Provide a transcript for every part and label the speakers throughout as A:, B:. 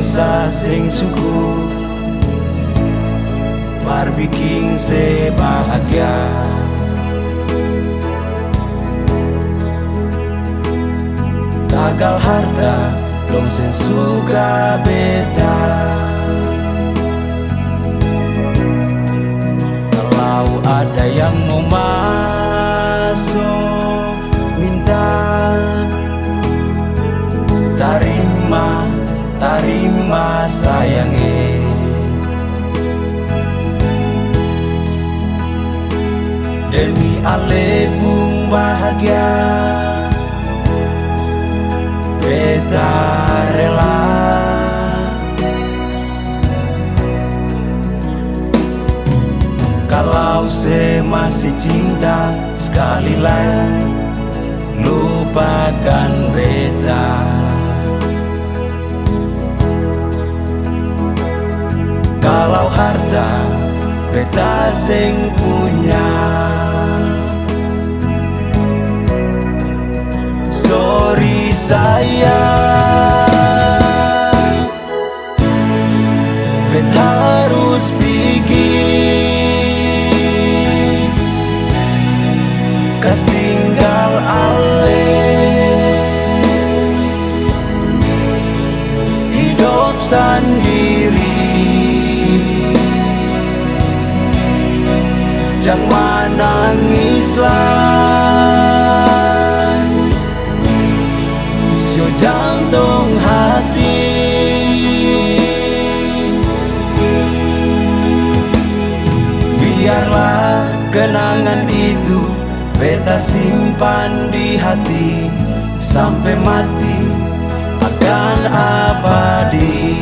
A: dosa sing cukup bikin se bahagia. Gagal harta dong sen suka beta. Kalau ada yang mau masuk minta, terima sayangi. Demi ale pun bahagia, beta rela. Kalau saya masih cinta, sekali lagi lupakan beta. Kalau harta beta sing punya, sorry sayang, beta harus pergi, kas tinggal ale, hidup sendiri. Jangan menangislah, so jantung hati. Biarlah kenangan itu beta simpan di hati, sampai mati akan abadi.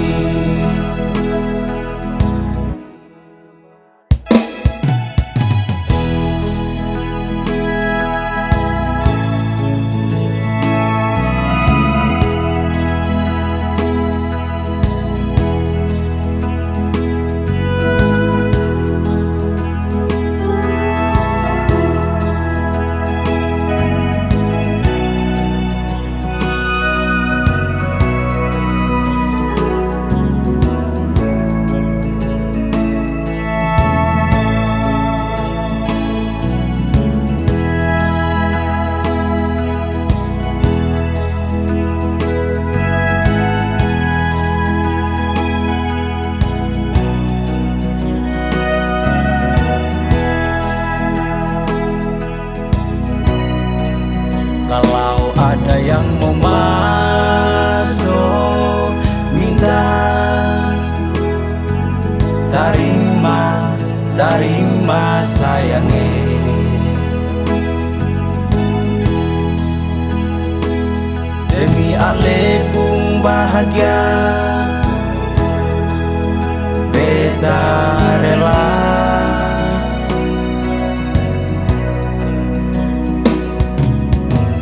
A: Kalau ada yang mau masuk minta, terima sayangi. Demi ale pun bahagia, beta rela.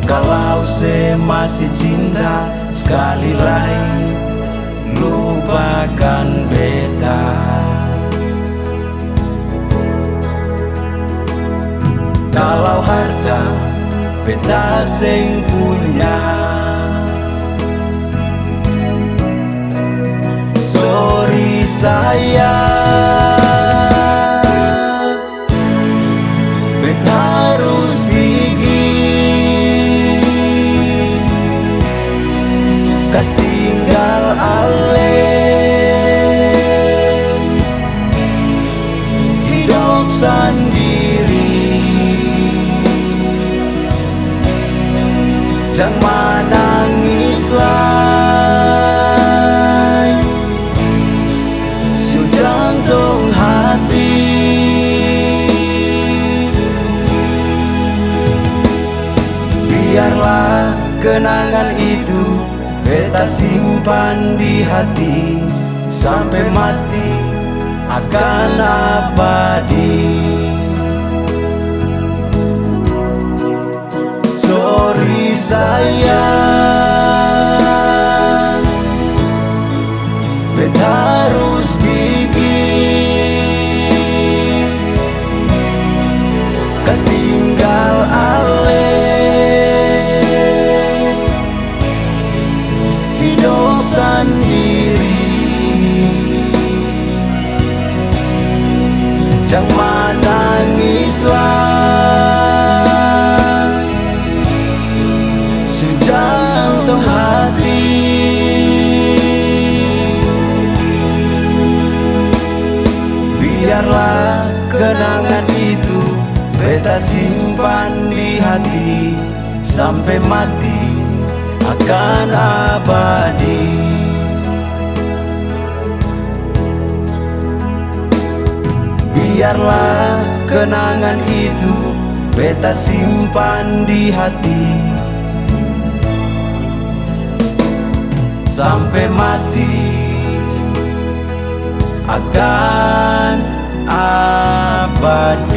A: Kalau saya masih cinta, sekali lagi lupakan beta. Kalau harta beta sing punya, sorry sayang, beta harus pergi, kas tinggal ale, hidup sendiri. Jangan menangislah, so jantung hati. Biarlah kenangan itu beta simpan di hati, sampai mati akan abadi. Sorry sayang, beta harus pergi, kas tinggal ale, hidup sendiri. jangan menangislah, sejantung hati. Biarlah kenangan itu beta simpan di hati, sampai mati akan abadi. Biarlah kenangan itu beta simpan di hati, sampai mati akan abadi.